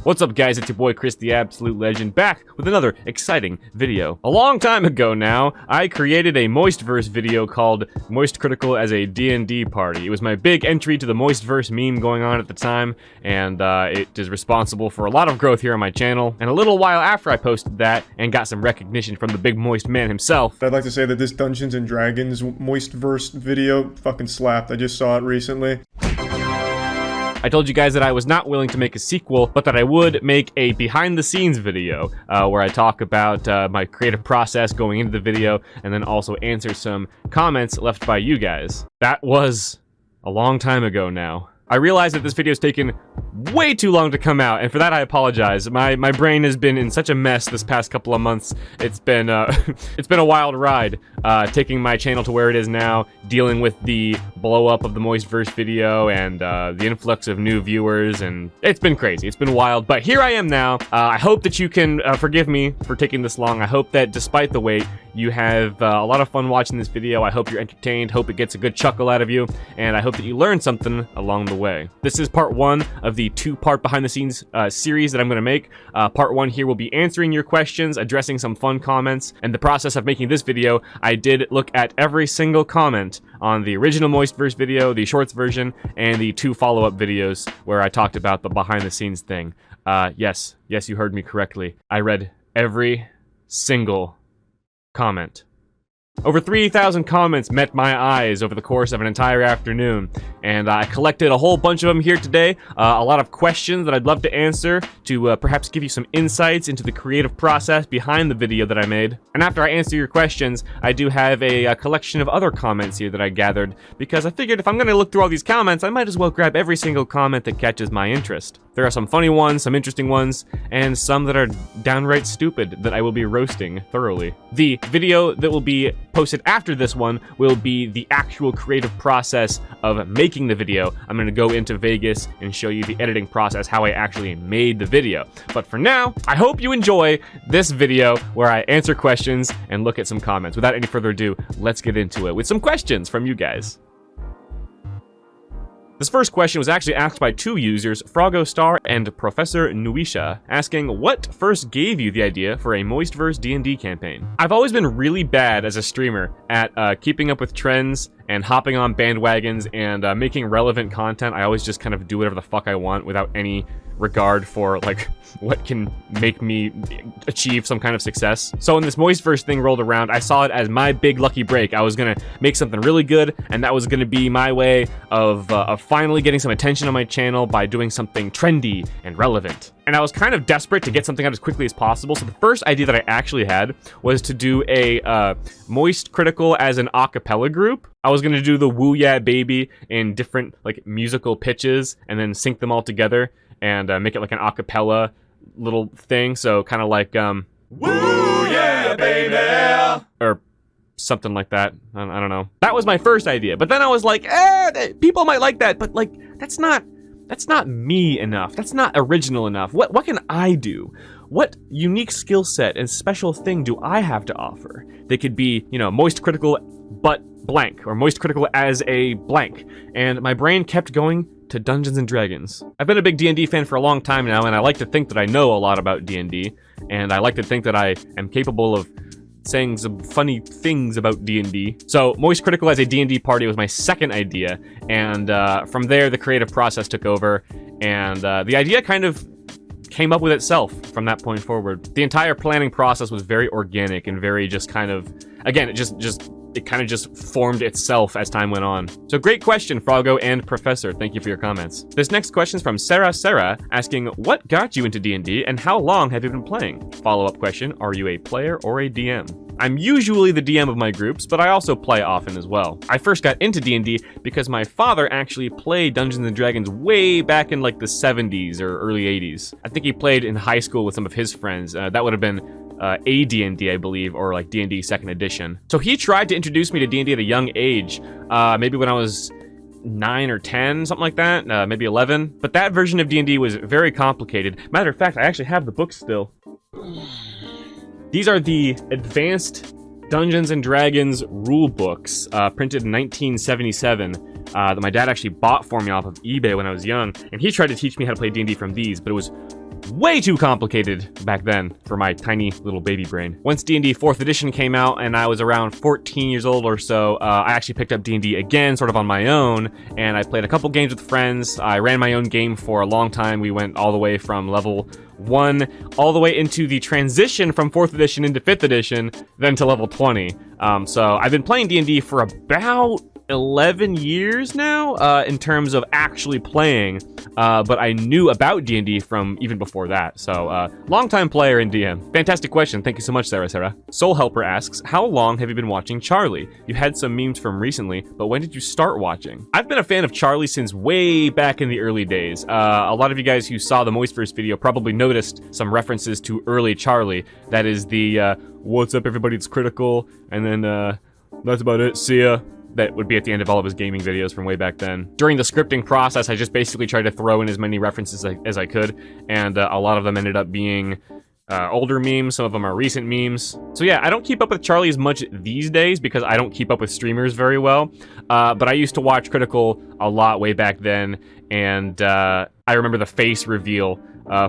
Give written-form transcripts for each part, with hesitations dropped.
What's up guys, it's your boy Chris the Absolute Legend, back with another exciting video. A long time ago now, I created a MoistVerse video called MoistCr1TikaL as a D&D Party. It was my big entry to the MoistVerse meme going on at the time, and it is responsible for a lot of growth here on my channel. And a little while after I posted that, and got some recognition from the big Moist man himself. I'd like to say that this Dungeons and Dragons MoistVerse video fucking slapped. I just saw it recently. I told you guys that I was not willing to make a sequel, but that I would make a behind-the-scenes video where I talk about my creative process going into the video, and then also answer some comments left by you guys. That was a long time ago now. I realize that this video's taken way too long to come out, and for that I apologize. My brain has been in such a mess this past couple of months. It's been it's been a wild ride, taking my channel to where it is now, dealing with the blow up of the MoistVerse video and the influx of new viewers, and it's been crazy. It's been wild, but here I am now. I hope that you can forgive me for taking this long. I hope that despite the wait, you have a lot of fun watching this video. I hope you're entertained, hope it gets a good chuckle out of you, and I hope that you learn something along the way. This is part one of the two-part behind-the-scenes series that I'm going to make. Part one here will be answering your questions, addressing some fun comments, and the process of making this video, I did look at every single comment on the original MoistVerse video, the shorts version, and the two follow-up videos where I talked about the behind-the-scenes thing. Yes, you heard me correctly. I read every single comment. Over 3,000 comments met my eyes over the course of an entire afternoon, and I collected a whole bunch of them here today. A lot of questions that I'd love to answer to perhaps give you some insights into the creative process behind the video that I made. And after I answer your questions, I do have a collection of other comments here that I gathered, because I figured if I'm going to look through all these comments, I might as well grab every single comment that catches my interest. There are some funny ones, some interesting ones, and some that are downright stupid that I will be roasting thoroughly. The video that will be posted after this one will be the actual creative process of making the video. I'm going to go into Vegas and show you the editing process, how I actually made the video. But for now, I hope you enjoy this video where I answer questions and look at some comments. Without any further ado, let's get into it with some questions from you guys. This first question was actually asked by two users, FroggoStar and Professor Nuisha, asking what first gave you the idea for a MoistVerse D&D campaign? I've always been really bad as a streamer at keeping up with trends and hopping on bandwagons and making relevant content. I always just kind of do whatever the fuck I want without any regard for like what can make me achieve some kind of success. So when this MoistVerse thing rolled around, I saw it as my big lucky break. I was gonna make something really good, and that was gonna be my way of finally getting some attention on my channel by doing something trendy and relevant. And I was kind of desperate to get something out as quickly as possible, so the first idea that I actually had was to do a MoistCr1TikaL as an a cappella group. I was gonna do the Woo Yeah Baby in different like musical pitches and then sync them all together and make it like an a cappella little thing, so kind of like Woo Yeah Baby, or something like that. I don't know. That was my first idea, but then I was like, people might like that, but like that's not me enough. That's not original enough. What can I do? What unique skill set and special thing do I have to offer? They could be, you know, MoistCr1TikaL but blank, or MoistCr1TikaL as a blank. And my brain kept going to Dungeons and Dragons. I've been a big D&D fan for a long time now, and I like to think that I know a lot about D&D, and I like to think that I am capable of saying some funny things about D&D. So MoistCr1TikaL as a D&D party was my second idea, and from there the creative process took over, and the idea kind of came up with itself from that point forward. The entire planning process was very organic and very just kind of, again, it kind of just formed itself as time went on. So great question, Froggo and Professor. Thank you for your comments. This next question is from Sarah, asking, what got you into D&D and how long have you been playing? Follow-up question, are you a player or a DM? I'm usually the DM of my groups, but I also play often as well. I first got into D&D because my father actually played Dungeons and Dragons way back in like the 70s or early 80s. I think he played in high school with some of his friends. That would have been AD&D, I believe, or like D&D 2nd edition. So he tried to introduce me to D&D at a young age, maybe when I was 9 or 10, something like that, maybe 11. But that version of D&D was very complicated. Matter of fact, I actually have the book still. These are the Advanced Dungeons and Dragons rule books, printed in 1977, that my dad actually bought for me off of eBay when I was young, and he tried to teach me how to play D&D from these, but it was way too complicated back then for my tiny little baby brain. Once D&D 4th edition came out and I was around 14 years old or so, I actually picked up D&D again, sort of on my own, and I played a couple games with friends. I ran my own game for a long time. We went all the way from level 1 all the way into the transition from 4th edition into 5th edition, then to level 20. So I've been playing D&D for about 11 years now, in terms of actually playing, but I knew about D&D from even before that, so long-time player in DM. Fantastic question, thank you so much, Sarah. Soul Helper asks, how long have you been watching Charlie? You had some memes from recently, but when did you start watching? I've been a fan of Charlie since way back in the early days. A lot of you guys who saw the MoistVerse video probably noticed some references to early Charlie. That is the, what's up everybody, it's Critical, and then, that's about it, see ya. That would be at the end of all of his gaming videos from way back then. During the scripting process, I just basically tried to throw in as many references as I could, and a lot of them ended up being older memes, some of them are recent memes. So yeah, I don't keep up with Charlie as much these days because I don't keep up with streamers very well, but I used to watch Critical a lot way back then, and I remember the face reveal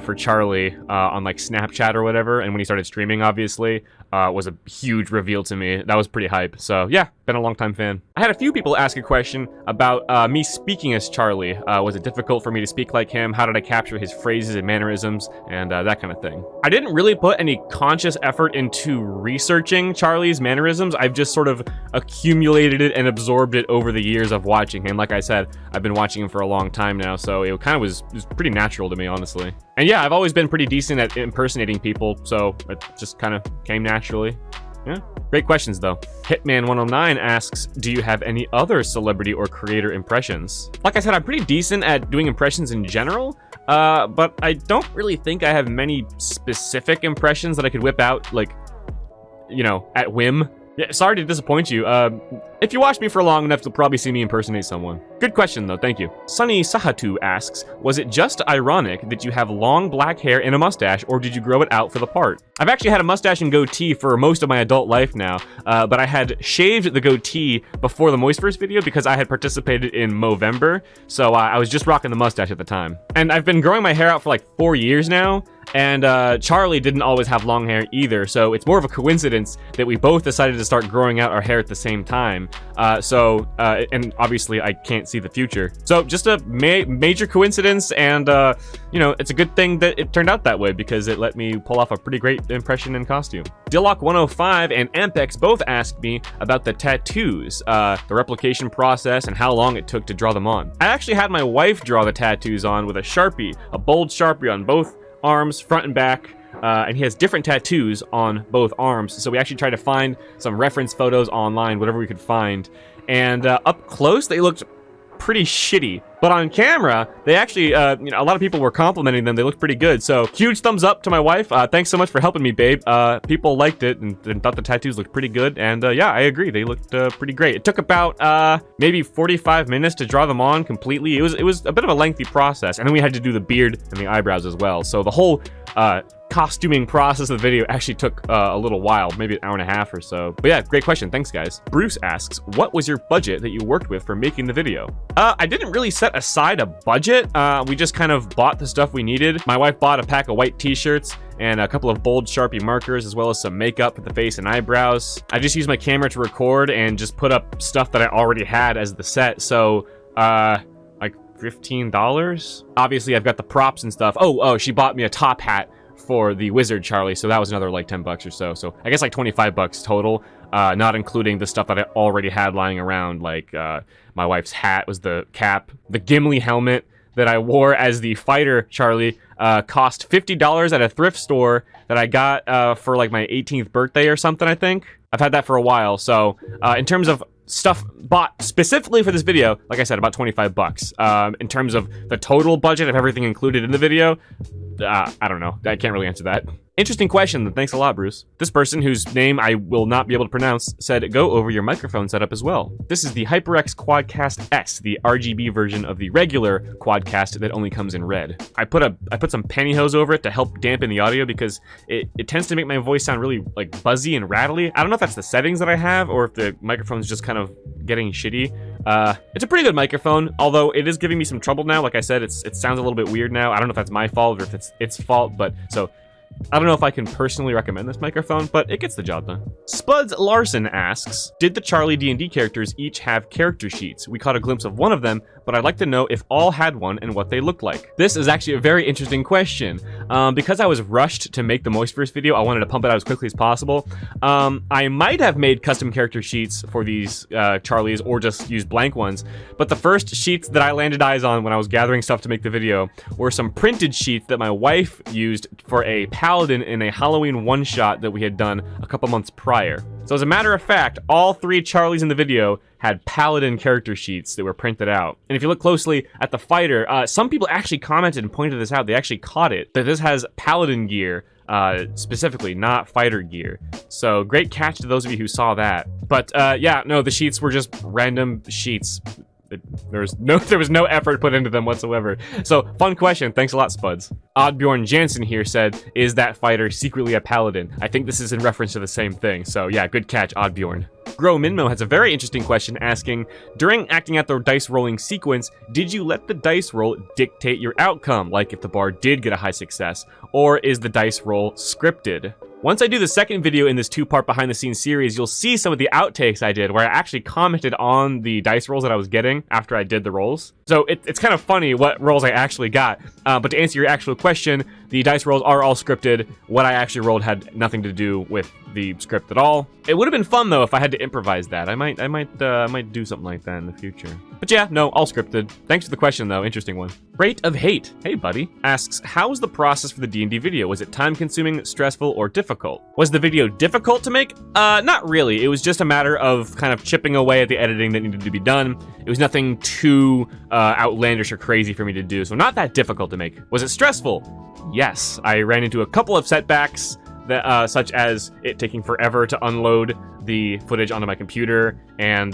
for Charlie on like Snapchat or whatever, and when he started streaming, obviously, was a huge reveal to me. That was pretty hype. So yeah, been a long time fan. I had a few people ask a question about me speaking as Charlie. Was it difficult for me to speak like him? How did I capture his phrases and mannerisms and that kind of thing? I didn't really put any conscious effort into researching Charlie's mannerisms. I've just sort of accumulated it and absorbed it over the years of watching him. Like I said, I've been watching him for a long time now, so it kind of was pretty natural to me, honestly. And yeah, I've always been pretty decent at impersonating people, so it just kind of came naturally. Yeah, great questions though. Hitman109 asks, do you have any other celebrity or creator impressions? Like I said, I'm pretty decent at doing impressions in general, but I don't really think I have many specific impressions that I could whip out, like, you know, at whim. Yeah, sorry to disappoint you. If you watch me for long enough, you'll probably see me impersonate someone. Good question, though. Thank you. Sunny Sahatu asks, was it just ironic that you have long black hair and a mustache, or did you grow it out for the part? I've actually had a mustache and goatee for most of my adult life now, but I had shaved the goatee before the MoistVerse video because I had participated in Movember, so I was just rocking the mustache at the time. And I've been growing my hair out for like 4 years now, and Charlie didn't always have long hair either, so it's more of a coincidence that we both decided to start growing out our hair at the same time. And obviously I can't see the future. So just a major coincidence, and you know, it's a good thing that it turned out that way because it let me pull off a pretty great impression in costume. Dillock105 and Ampex both asked me about the tattoos, the replication process, and how long it took to draw them on. I actually had my wife draw the tattoos on with a Sharpie, a bold Sharpie on both arms, front and back, and he has different tattoos on both arms, so we actually tried to find some reference photos online, whatever we could find, and up close they looked pretty shitty, but on camera they actually, you know, a lot of people were complimenting them. They looked pretty good, so huge thumbs up to my wife. Thanks so much for helping me, babe. People liked it and thought the tattoos looked pretty good, and yeah, I agree, they looked pretty great. It took about maybe 45 minutes to draw them on completely. It was a bit of a lengthy process, and then we had to do the beard and the eyebrows as well, so the whole costuming process of the video actually took a little while, maybe an hour and a half or so. But yeah, great question, thanks guys. Bruce asks, what was your budget that you worked with for making the video? I didn't really set aside a budget. We just kind of bought the stuff we needed. My wife bought a pack of white t-shirts and a couple of bold Sharpie markers, as well as some makeup for the face and eyebrows. I just used my camera to record and just put up stuff that I already had as the set, so like $15? Obviously I've got the props and stuff. Oh, she bought me a top hat for the wizard Charlie, so that was another like 10 bucks or so. So I guess like 25 bucks total, not including the stuff that I already had lying around, like my wife's hat was the cap, the Gimli helmet that I wore as the fighter Charlie cost $50 at a thrift store that I got for like my 18th birthday or something, I think. I've had that for a while, so in terms of stuff bought specifically for this video, like I said, about 25 bucks. In terms of the total budget of everything included in the video, I don't know. I can't really answer that. Interesting question. Thanks a lot, Bruce. This person, whose name I will not be able to pronounce, said, go over your microphone setup as well. This is the HyperX Quadcast S, the RGB version of the regular Quadcast that only comes in red. I put some pantyhose over it to help dampen the audio because it tends to make my voice sound really like buzzy and rattly. I don't know if that's the settings that I have or if the microphone's just kind of getting shitty, It's a pretty good microphone, although it is giving me some trouble now. Like I said, it sounds a little bit weird now. I don't know if that's my fault or if it's its fault, but so I don't know if I can personally recommend this microphone, but it gets the job done. Spuds Larson asks, did the Charlie D&D characters each have character sheets? We caught a glimpse of one of them, but I'd like to know if all had one and what they looked like. This is actually a very interesting question. Because I was rushed to make the MoistVerse video, I wanted to pump it out as quickly as possible. I might have made custom character sheets for these Charlies or just use blank ones, but the first sheets that I landed eyes on when I was gathering stuff to make the video were some printed sheets that my wife used for a Paladin in a Halloween one-shot that we had done a couple months prior. So as a matter of fact, all 3 Charlies in the video had Paladin character sheets that were printed out. And if you look closely at the fighter, some people actually commented and pointed this out. They actually caught it, that this has Paladin gear, specifically, not fighter gear. So great catch to those of you who saw that. But yeah, no, the sheets were just random sheets. There was no effort put into them whatsoever. So, fun question. Thanks a lot, Spuds. Oddbjorn Jansen here said, is that fighter secretly a paladin? I think this is in reference to the same thing. So, yeah, good catch, Oddbjorn. Grow Minmo has a very interesting question asking, during acting out the dice rolling sequence, did you let the dice roll dictate your outcome, like if the bard did get a high success, or is the dice roll scripted? Once I do the second video in this 2-part behind-the-scenes series, you'll see some of the outtakes I did where I actually commented on the dice rolls that I was getting after I did the rolls. So it's kind of funny what rolls I actually got. But to answer your actual question, the dice rolls are all scripted. What I actually rolled had nothing to do with the script at all. It would have been fun though if I had to improvise that. I might do something like that in the future. But yeah, no, all scripted. Thanks for the question though, interesting one. Rate of Hate, hey buddy, asks, how was the process for the D&D video? Was it time-consuming, stressful, or difficult? Was the video difficult to make? Not really. It was just a matter of kind of chipping away at the editing that needed to be done. It was nothing too outlandish or crazy for me to do, so not that difficult to make. Was it stressful? Yes, I ran into a couple of setbacks, that, such as it taking forever to unload the footage onto my computer, and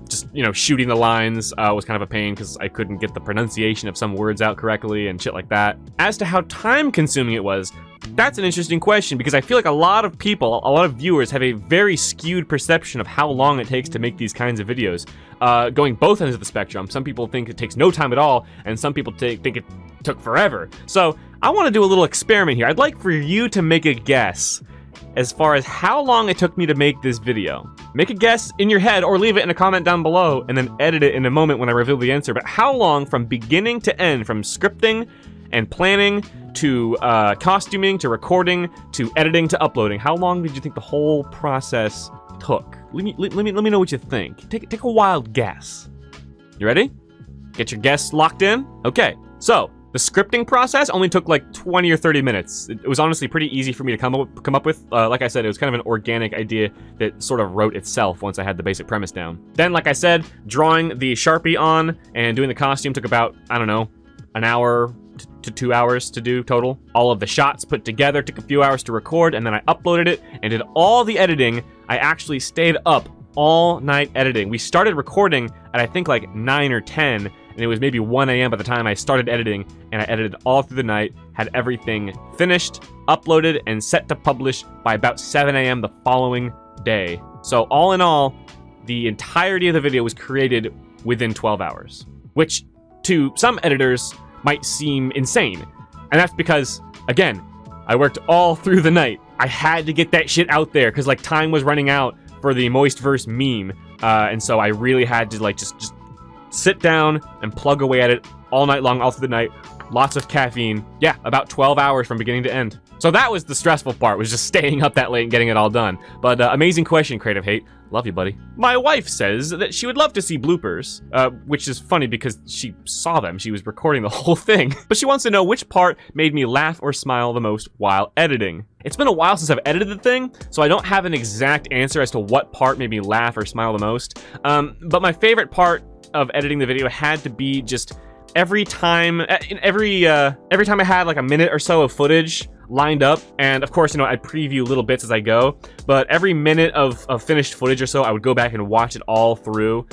just, you know, shooting the lines was kind of a pain because I couldn't get the pronunciation of some words out correctly and shit like that. As to how time-consuming it was, that's an interesting question because I feel like a lot of people, a lot of viewers have a very skewed perception of how long it takes to make these kinds of videos, going both ends of the spectrum. Some people think it takes no time at all, and some people think it took forever. So I want to do a little experiment here. I'd like for you to make a guess as far as how long it took me to make this video. Make a guess in your head or leave it in a comment down below and then edit it in a moment when I reveal the answer. But how long from beginning to end, from scripting and planning to costuming to recording to editing to uploading, how long did you think the whole process took? Let me know what you think. Take a wild guess. You ready? Get your guess locked in? Okay, so the scripting process only took like 20 or 30 minutes. It was honestly pretty easy for me to come up with. Like I said, it was kind of an organic idea that sort of wrote itself once I had the basic premise down. Then, like I said, drawing the Sharpie on and doing the costume took about, I don't know, an hour to 2 hours to do total. All of the shots put together took a few hours to record, and then I uploaded it and did all the editing. I actually stayed up all night editing. We started recording at I think like 9 or 10, and it was maybe 1 a.m. by the time I started editing, and I edited all through the night, had everything finished, uploaded, and set to publish by about 7 a.m. the following day. So all in all, the entirety of the video was created within 12 hours, which to some editors might seem insane. And that's because, again, I worked all through the night. I had to get that shit out there because like time was running out for the MoistVerse meme, and so I really had to like just sit down and plug away at it all night long, all through the night. Lots of caffeine. Yeah, about 12 hours from beginning to end. So that was the stressful part, was just staying up that late and getting it all done. But amazing question, Creative Hate. Love you, buddy. My wife says that she would love to see bloopers, which is funny because she saw them. She was recording the whole thing. But she wants to know which part made me laugh or smile the most while editing. It's been a while since I've edited the thing, so I don't have an exact answer as to what part made me laugh or smile the most. But my favorite part of editing the video had to be just every time I had like a minute or so of footage lined up, and of course, you know, I preview little bits as I go, but every minute of finished footage or so, I would go back and watch it all through,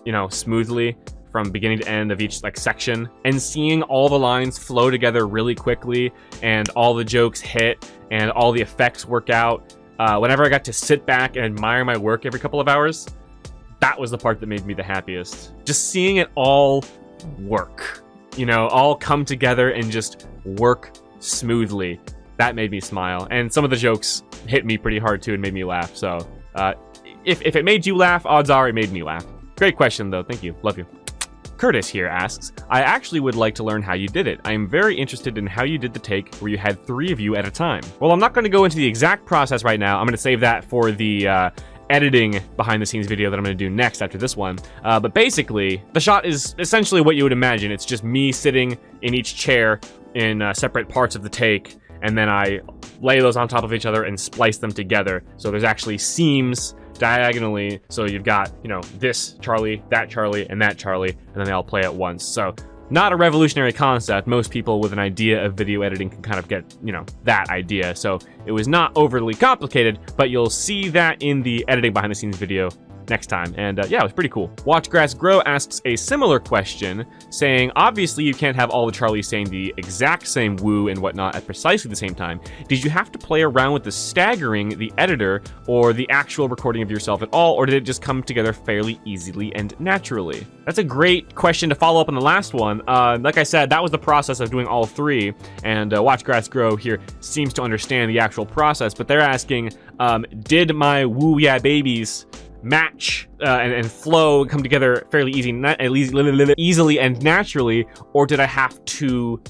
you know, smoothly from beginning to end of each like section, and seeing all the lines flow together really quickly and all the jokes hit and all the effects work out. Whenever I got to sit back and admire my work every couple of hours, that was the part that made me the happiest. Just seeing it all work, you know, all come together and just work smoothly. That made me smile. And some of the jokes hit me pretty hard too and made me laugh. So if it made you laugh, odds are it made me laugh. Great question though. Thank you. Love you. Curtis here asks, I actually would like to learn how you did it. I am very interested in how you did the take where you had 3 of you at a time. Well, I'm not going to go into the exact process right now. I'm going to save that for the editing behind the scenes video that I'm going to do next after this one. But basically, the shot is essentially what you would imagine. It's just me sitting in each chair in separate parts of the take, and then I lay those on top of each other and splice them together. So there's actually seams diagonally, so you've got, you know, this Charlie, and that Charlie, and then they all play at once. So not a revolutionary concept. Most people with an idea of video editing can kind of get, you know, that idea. So it was not overly complicated, but you'll see that in the editing behind the scenes video next time. And yeah, it was pretty cool. Watch Grass Grow asks a similar question, saying, obviously you can't have all the Charlies saying the exact same woo and whatnot at precisely the same time. Did you have to play around with the staggering, the editor, or the actual recording of yourself at all, or did it just come together fairly easily and naturally? That's a great question to follow up on the last one. Like I said, that was the process of doing all 3, and Watch Grass Grow here seems to understand the actual process, but they're asking, did my woo yeah babies match and flow, come together fairly easily and naturally, or did I have to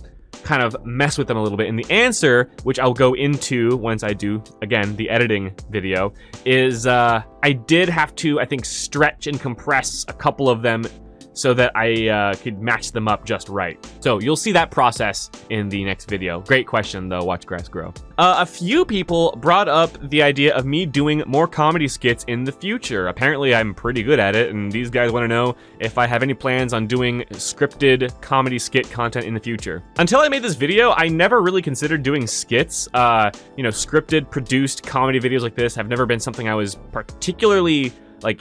kind of mess with them a little bit? And the answer, which I'll go into once I do, again, the editing video, is I did have to, I think, stretch and compress a couple of them so that I could match them up just right. So you'll see that process in the next video. Great question though, Watch Grass Grow. A few people brought up the idea of me doing more comedy skits in the future. Apparently I'm pretty good at it, and these guys want to know if I have any plans on doing scripted comedy skit content in the future. Until I made this video, I never really considered doing skits. You know, scripted, produced comedy videos like this have never been something I was particularly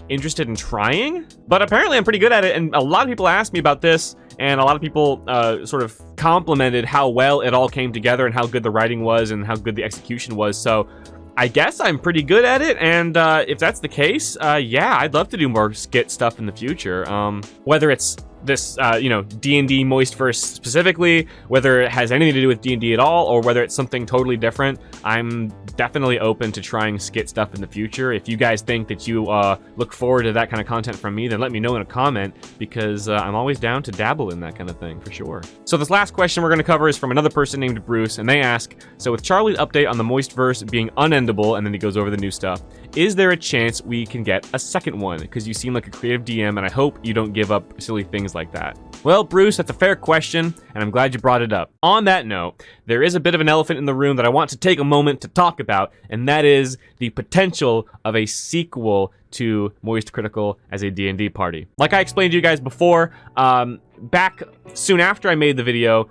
interested in trying, but apparently I'm pretty good at it, and a lot of people asked me about this, and a lot of people sort of complimented how well it all came together and how good the writing was and how good the execution was. So I guess I'm pretty good at it, and if that's the case, yeah, I'd love to do more skit stuff in the future. Whether it's this, you know, D&D MoistVerse specifically, whether it has anything to do with D&D at all, or whether it's something totally different, I'm definitely open to trying skit stuff in the future. If you guys think that you look forward to that kind of content from me, then let me know in a comment, because I'm always down to dabble in that kind of thing for sure. So this last question we're going to cover is from another person named Bruce, and they ask, so with Charlie's update on the MoistVerse being unendable, and then he goes over the new stuff, is there a chance we can get a second one? Because you seem like a creative DM, and I hope you don't give up silly things like that. Well, Bruce, that's a fair question, and I'm glad you brought it up. On that note, there is a bit of an elephant in the room that I want to take a moment to talk about, and that is the potential of a sequel to MoistCr1TikaL as a D&D party. Like I explained to you guys before, back soon after I made the video,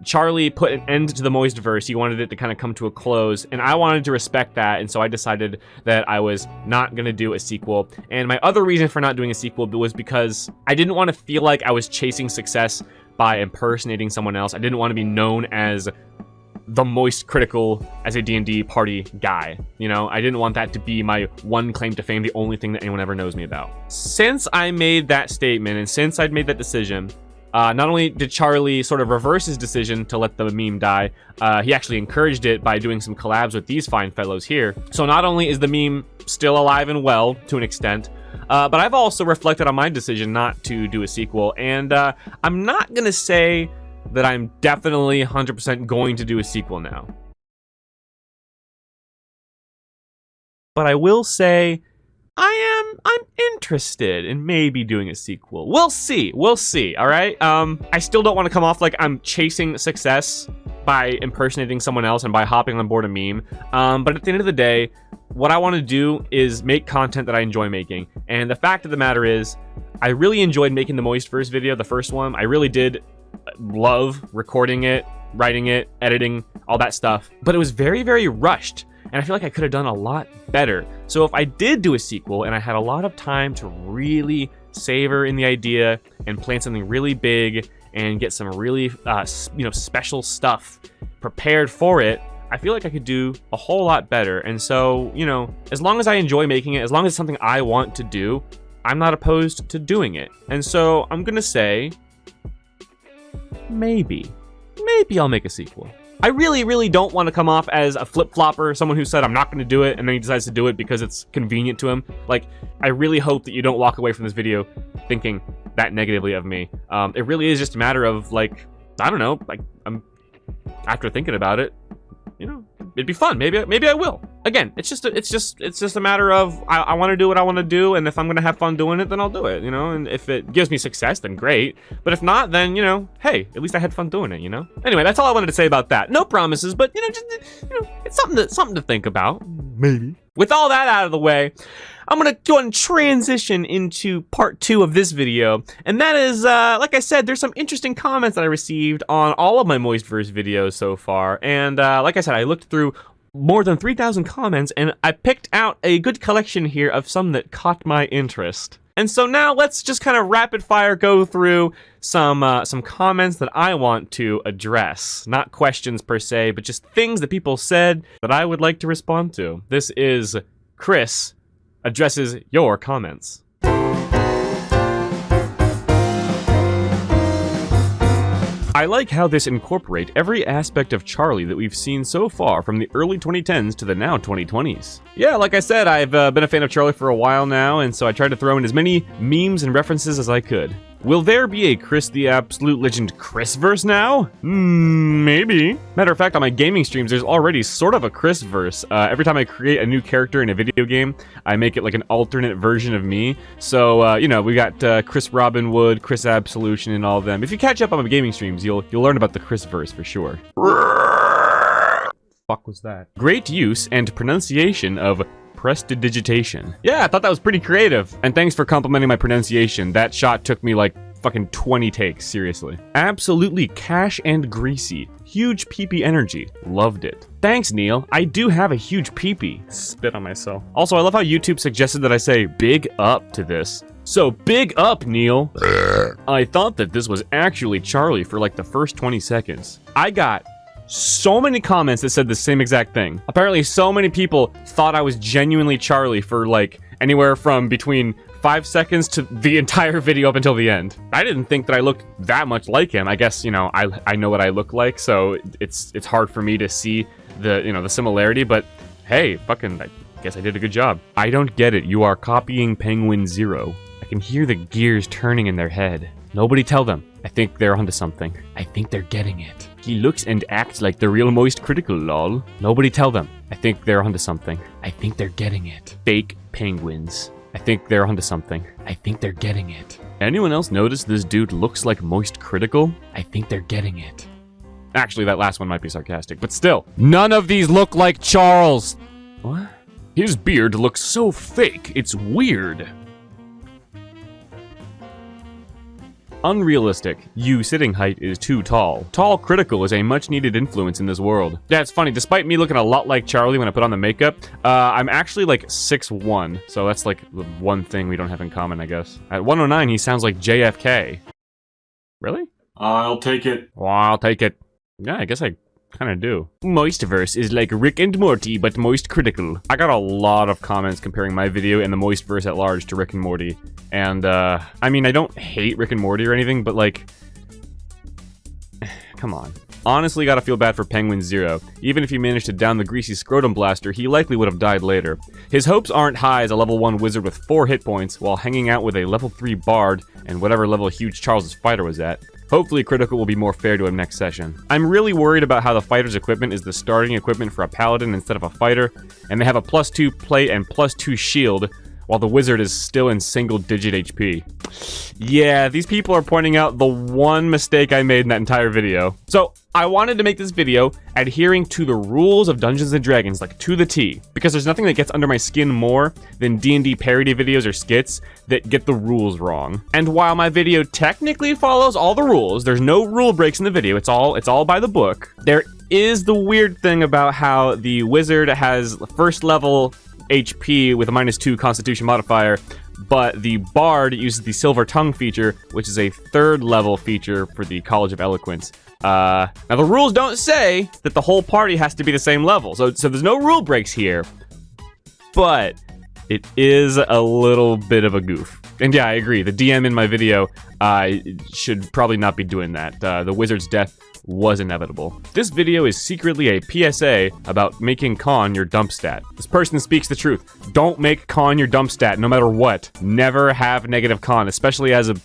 Charlie put an end to the MoistVerse. He wanted it to kind of come to a close, and I wanted to respect that, and so I decided that I was not going to do a sequel. And my other reason for not doing a sequel was because I didn't want to feel like I was chasing success by impersonating someone else. I didn't want to be known as the MoistCr1TikaL as a D&D party guy. You know, I didn't want that to be my one claim to fame, the only thing that anyone ever knows me about. Since I made that statement, and since I'd made that decision, not only did Charlie sort of reverse his decision to let the meme die, he actually encouraged it by doing some collabs with these fine fellows here. So not only is the meme still alive and well to an extent, but I've also reflected on my decision not to do a sequel, and I'm not going to say that I'm definitely 100% going to do a sequel now. But I will say I'm interested in maybe doing a sequel. We'll see, all right? I still don't want to come off like I'm chasing success by impersonating someone else and by hopping on board a meme. But at the end of the day, what I want to do is make content that I enjoy making. And the fact of the matter is, I really enjoyed making the MoistVerse video, the first one. I really did love recording it, writing it, editing, all that stuff. But it was very, very rushed. And I feel like I could have done a lot better. So if I did do a sequel and I had a lot of time to really savor in the idea and plan something really big and get some really special stuff prepared for it, I feel like I could do a whole lot better. And so, you know, as long as I enjoy making it, as long as it's something I want to do, I'm not opposed to doing it. And so I'm gonna say, maybe I'll make a sequel. I really don't want to come off as a flip-flopper, someone who said I'm not going to do it, and then he decides to do it because it's convenient to him. Like, I really hope that you don't walk away from this video thinking that negatively of me. It really is just a matter of, like, I don't know, like, after thinking about it, you know, it'd be fun. Maybe I will. Again, it's just a matter of I want to do what I want to do, and if I'm gonna have fun doing it, then I'll do it, you know. And if it gives me success, then great. But if not, then, you know, hey, at least I had fun doing it, you know. Anyway, that's all I wanted to say about that. No promises, but, you know, just, you know, it's something to think about. Maybe. With all that out of the way, I'm gonna go and transition into part 2 of this video, and that is, like I said, there's some interesting comments that I received on all of my MoistVerse videos so far, and like I said, I looked through more than 3,000 comments, and I picked out a good collection here of some that caught my interest. And so now let's just kind of rapid fire go through some comments that I want to address. Not questions per se, but just things that people said that I would like to respond to. This is Chris addresses your comments. I like how this incorporate every aspect of Charlie that we've seen so far from the early 2010s to the now 2020s. Yeah, like I said, I've been a fan of Charlie for a while now, and so I tried to throw in as many memes and references as I could. Will there be a Chris the Absolute Legend Chris-verse now? Maybe. Matter of fact, on my gaming streams, there's already sort of a Chris-verse. Every time I create a new character in a video game, I make it like an alternate version of me. So, you know, we got Chris Robinwood, Chris Absolution, and all of them. If you catch up on my gaming streams, you'll learn about the Chris-verse for sure. Fuck was that? Great use and pronunciation of prestidigitation. Yeah, I thought that was pretty creative. And thanks for complimenting my pronunciation. That shot took me like fucking 20 takes, seriously. Absolutely cash and greasy. Huge pee-pee energy. Loved it. Thanks, Neil. I do have a huge pee-pee. Spit on myself. Also, I love how YouTube suggested that I say big up to this. So big up, Neil. I thought that this was actually Charlie for like the first 20 seconds. I got so many comments that said the same exact thing. Apparently, so many people thought I was genuinely Charlie for like anywhere from between 5 seconds to the entire video up until the end. I didn't think that I looked that much like him. I guess, you know, I know what I look like, so it's hard for me to see the, you know, the similarity, but hey, fucking, I guess I did a good job. I don't get it. You are copying Penguin Zero. I can hear the gears turning in their head. Nobody tell them. I think they're onto something. I think they're getting it. He looks and acts like the real MoistCr1TikaL, lol. Nobody tell them. I think they're onto something. I think they're getting it. Fake penguins. I think they're onto something. I think they're getting it. Anyone else notice this dude looks like MoistCr1TikaL? I think they're getting it. Actually, that last one might be sarcastic, but still. None of these look like Charles. What? His beard looks so fake, it's weird. Unrealistic. You sitting height is too tall. Tall critical is a much needed influence in this world. Yeah, it's funny. Despite me looking a lot like Charlie when I put on the makeup, I'm actually like 6'1", so that's like the one thing we don't have in common, I guess. At 109, he sounds like JFK. Really? I'll take it. Well, I'll take it. Yeah, I guess I kind of do. MoistVerse is like Rick and Morty, but MoistCr1TikaL. I got a lot of comments comparing my video and the MoistVerse at large to Rick and Morty. And, I mean, I don't hate Rick and Morty or anything, but like, come on. Honestly, gotta feel bad for Penguin Zero. Even if he managed to down the greasy scrotum blaster, he likely would have died later. His hopes aren't high as a level 1 wizard with 4 hit points, while hanging out with a level 3 bard and whatever level Huge Charles' fighter was at. Hopefully, Critical will be more fair to him next session. I'm really worried about how the fighter's equipment is the starting equipment for a paladin instead of a fighter, and they have a +2 plate and +2 shield, while the wizard is still in single-digit HP. Yeah, these people are pointing out the one mistake I made in that entire video. So, I wanted to make this video adhering to the rules of Dungeons & Dragons, like to the T, because there's nothing that gets under my skin more than D&D parody videos or skits that get the rules wrong. And while my video technically follows all the rules, there's no rule breaks in the video, it's all by the book, there is the weird thing about how the wizard has first level HP with a -2 Constitution modifier, but the Bard uses the Silver Tongue feature, which is a 3rd level feature for the College of Eloquence. Now the rules don't say that the whole party has to be the same level, so there's no rule breaks here, but it is a little bit of a goof. And yeah, I agree. The DM in my video should probably not be doing that. The wizard's death was inevitable. This video is secretly a PSA about making con your dump stat. This person speaks the truth. Don't make con your dump stat, no matter what. Never have negative con, especially as a...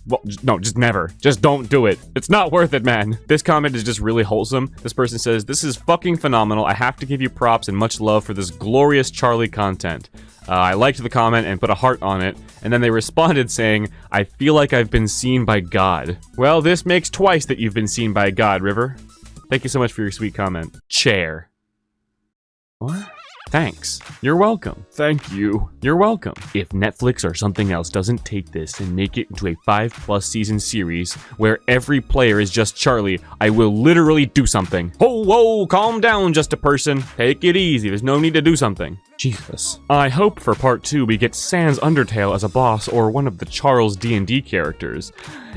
Well, no, just never. Just don't do it. It's not worth it, man. This comment is just really wholesome. This person says, "This is fucking phenomenal. I have to give you props and much love for this glorious Charlie content." I liked the comment and put a heart on it, and then they responded saying, "I feel like I've been seen by God." Well, this makes twice that you've been seen by God, River. Thank you so much for your sweet comment. Chair. What? Thanks. You're welcome. Thank you. You're welcome. If Netflix or something else doesn't take this and make it into a 5+ season series where every player is just Charlie, I will literally do something. Whoa, calm down, just a person. Take it easy. There's no need to do something. Jesus. I hope for part 2 we get Sans Undertale as a boss or one of the Charles D&D characters.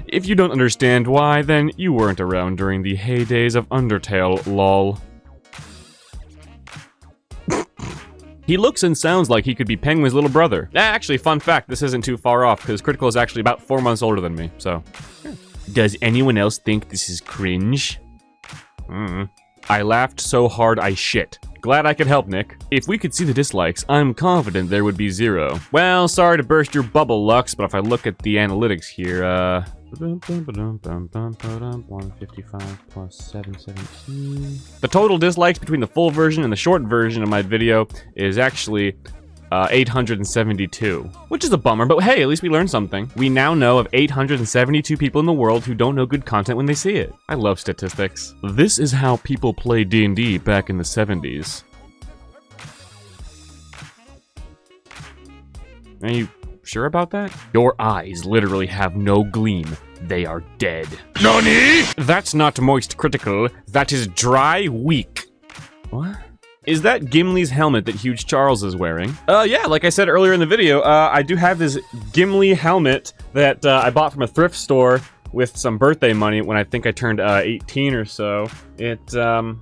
If you don't understand why, then you weren't around during the heydays of Undertale, lol. He looks and sounds like he could be Penguin's little brother. Actually, fun fact, this isn't too far off, because Critical is actually about 4 months older than me, so. Does anyone else think this is cringe? I laughed so hard I shit. Glad I could help, Nick. If we could see the dislikes, I'm confident there would be 0. Well, sorry to burst your bubble, Lux, but if I look at the analytics here, 155 plus 717. The total dislikes between the full version and the short version of my video is actually 872, which is a bummer, but hey, at least we learned something. We now know of 872 people in the world who don't know good content when they see it. I love statistics. This is how people play D&D back in the 70s. Are you sure about that? Your eyes literally have no gleam. They are dead. NANI?! That's not MoistCr1TikaL, that is dry weak. What? Is that Gimli's helmet that Huge Charles is wearing? Yeah, like I said earlier in the video, I do have this Gimli helmet that I bought from a thrift store with some birthday money when I think I turned 18 or so. It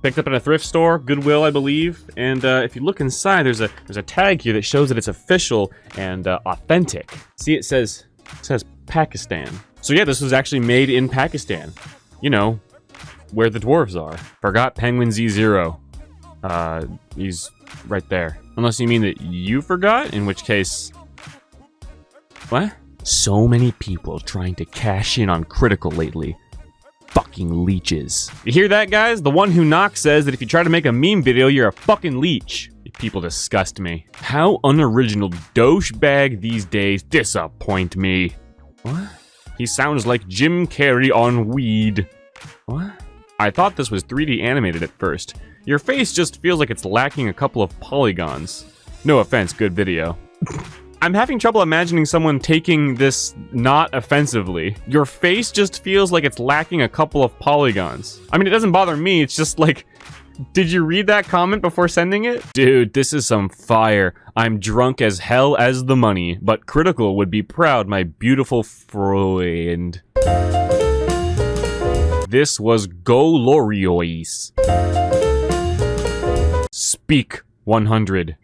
picked up in a thrift store, Goodwill, I believe. And if you look inside, there's a tag here that shows that it's official and authentic. See, it says Pakistan. So yeah, this was actually made in Pakistan. You know, where the dwarves are. Forgot Penguin Z0. He's right there. Unless you mean that you forgot, in which case... What? So many people trying to cash in on Critical lately. Fucking leeches. You hear that, guys? The one who knocks says that if you try to make a meme video, you're a fucking leech. You people disgust me. How unoriginal douchebag these days disappoint me. What? He sounds like Jim Carrey on weed. What? I thought this was 3D animated at first. Your face just feels like it's lacking a couple of polygons. No offense, good video. I'm having trouble imagining someone taking this not offensively. Your face just feels like it's lacking a couple of polygons. I mean, it doesn't bother me, it's just like... Did you read that comment before sending it? Dude, this is some fire. I'm drunk as hell as the money, but Critical would be proud, my beautiful friend. This was Goloriois. Speak 100.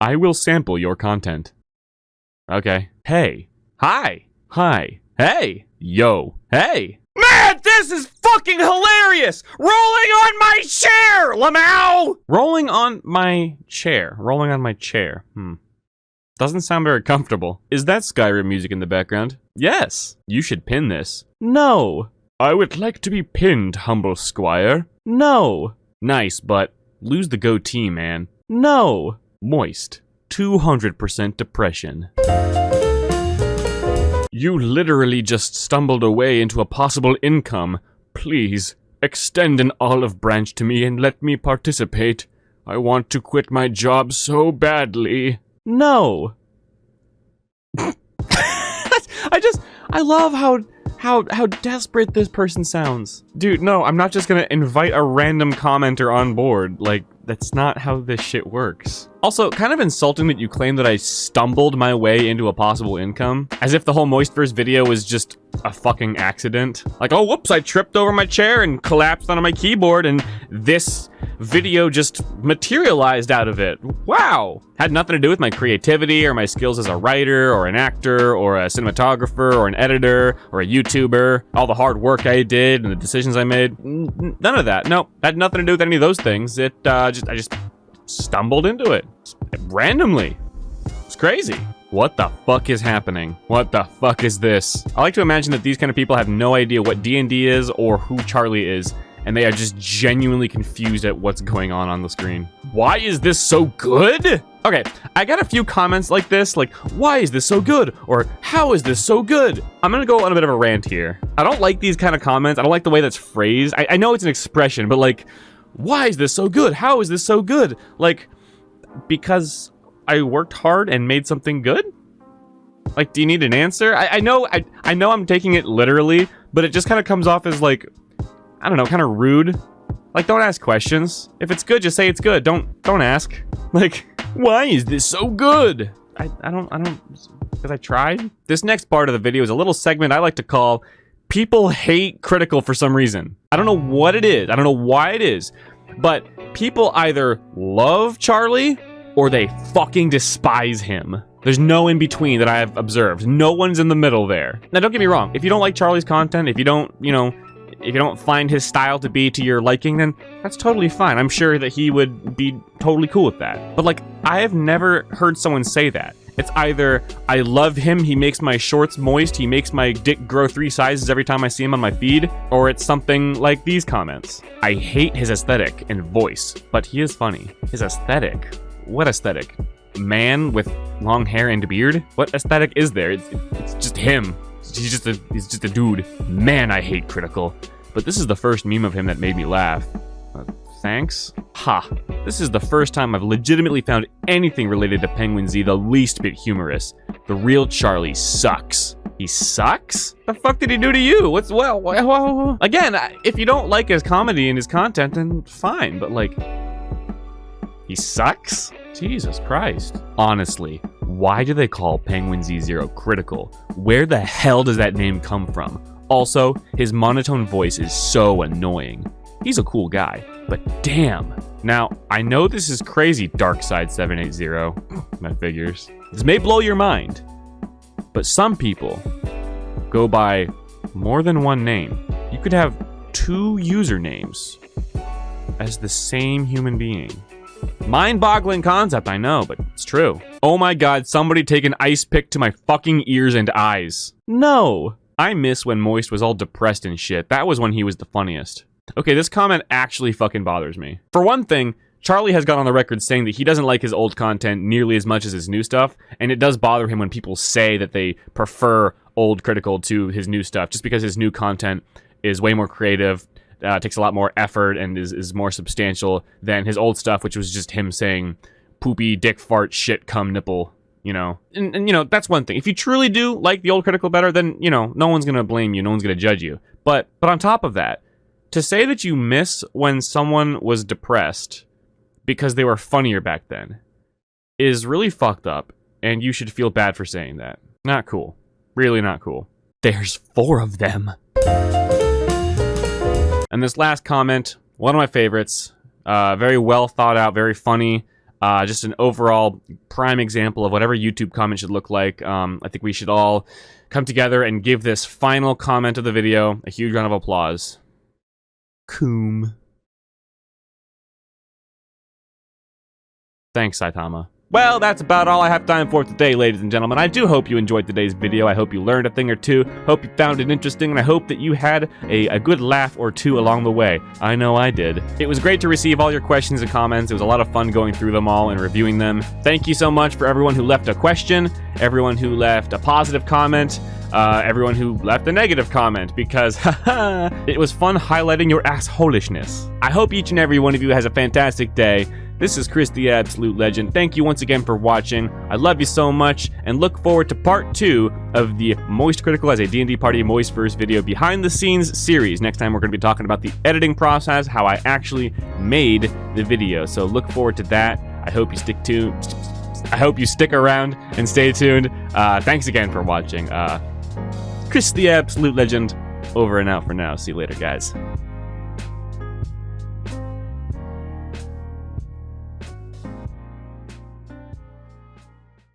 I will sample your content. Okay. Hey. Hi. Hi. Hey. Yo. Hey. Man, this is fucking hilarious! Rolling on my chair, Lamau! Rolling on my chair. Rolling on my chair. Doesn't sound very comfortable. Is that Skyrim music in the background? Yes. You should pin this. No. I would like to be pinned, humble squire. No. Nice, but lose the goatee, man. No. Moist. 200% depression. You literally just stumbled away into a possible income. Please, extend an olive branch to me and let me participate. I want to quit my job so badly. No. I love how desperate this person sounds. Dude, no, I'm not just gonna invite a random commenter on board. Like, that's not how this shit works. Also, kind of insulting that you claim that I stumbled my way into a possible income. As if the whole MoistVerse video was just a fucking accident. Like, oh, whoops, I tripped over my chair and collapsed onto my keyboard and this video just materialized out of it. Wow. Had nothing to do with my creativity or my skills as a writer or an actor or a cinematographer or an editor or a YouTuber, all the hard work I did and the decisions I made. None of that. Nope. Had nothing to do with any of those things. I just stumbled into it randomly. It's crazy. What the fuck is happening? What the fuck is this? I like to imagine that these kind of people have no idea what D&D is or who Charlie is, and they are just genuinely confused at what's going on the screen. Why is this so good? Okay, I got a few comments like this, like, why is this so good? Or, how is this so good? I'm gonna go on a bit of a rant here. I don't like these kind of comments. I don't like the way that's phrased. I know it's an expression, but like, why is this so good? How is this so good? Like, because I worked hard and made something good? Like, do you need an answer? I know I'm taking it literally, but it just kind of comes off as like, I don't know, kind of rude. Like, don't ask questions. If it's good, just say it's good. Don't ask. Like, why is this so good? I don't, because I tried. This next part of the video is a little segment I like to call People Hate Critical for some reason. I don't know what it is. I don't know why it is, but people either love Charlie or they fucking despise him. There's no in between that I have observed. No one's in the middle there. Now, don't get me wrong. If you don't like Charlie's content, if you don't, if you don't find his style to be to your liking, then that's totally fine. I'm sure that he would be totally cool with that. But like, I have never heard someone say that. It's either, I love him, he makes my shorts moist, he makes my dick grow 3 sizes every time I see him on my feed, or it's something like these comments. I hate his aesthetic and voice, but he is funny. His aesthetic? What aesthetic? Man with long hair and beard? What aesthetic is there? It's just him. He's just a dude. Man, I hate Critical. But this is the first meme of him that made me laugh. Thanks? Ha. This is the first time I've legitimately found anything related to Penguin Z the least bit humorous. The real Charlie sucks. He sucks? The fuck did he do to you? Again, if you don't like his comedy and his content, then fine. But like, he sucks? Jesus Christ. Honestly, why do they call Penguin Z0 Critical? Where the hell does that name come from? Also, his monotone voice is so annoying. He's a cool guy, but damn. Now, I know this is crazy, Darkside780. My figures. This may blow your mind, but some people go by more than one name. You could have 2 usernames as the same human being. Mind-boggling concept, I know, but it's true. Oh my god, somebody take an ice pick to my fucking ears and eyes. No! I miss when Moist was all depressed and shit. That was when he was the funniest. Okay, this comment actually fucking bothers me. For one thing, Charlie has gone on the record saying that he doesn't like his old content nearly as much as his new stuff, and it does bother him when people say that they prefer old Critical to his new stuff, just because his new content is way more creative, takes a lot more effort, and is more substantial than his old stuff, which was just him saying poopy, dick, fart, shit, cum, nipple, you know. And you know, that's one thing. If you truly do like the old Critical better, then, you know, no one's gonna blame you, no one's gonna judge you. But on top of that, to say that you miss when someone was depressed because they were funnier back then is really fucked up, and you should feel bad for saying that. Not cool. Really not cool. There's 4 of them. And this last comment, one of my favorites, very well thought out, very funny, just an overall prime example of whatever YouTube comment should look like. I think we should all come together and give this final comment of the video a huge round of applause. Coom. Thanks, Saitama. Well, that's about all I have time for today, ladies and gentlemen. I do hope you enjoyed today's video. I hope you learned a thing or two. Hope you found it interesting, and I hope that you had a good laugh or two along the way. I know I did. It was great to receive all your questions and comments. It was a lot of fun going through them all and reviewing them. Thank you so much for everyone who left a question, everyone who left a positive comment, everyone who left a negative comment, because haha, it was fun highlighting your assholishness. I hope each and every one of you has a fantastic day. This is Chris the Absolute Legend. Thank you once again for watching. I love you so much, and look forward to part 2 of the MoistCr1TikaL as a D&D Party MoistVerse video behind the scenes series. Next time we're going to be talking about the editing process, how I actually made the video. So look forward to that. I hope you stick around and stay tuned. Thanks again for watching. Chris the Absolute Legend, over and out for now. See you later, guys.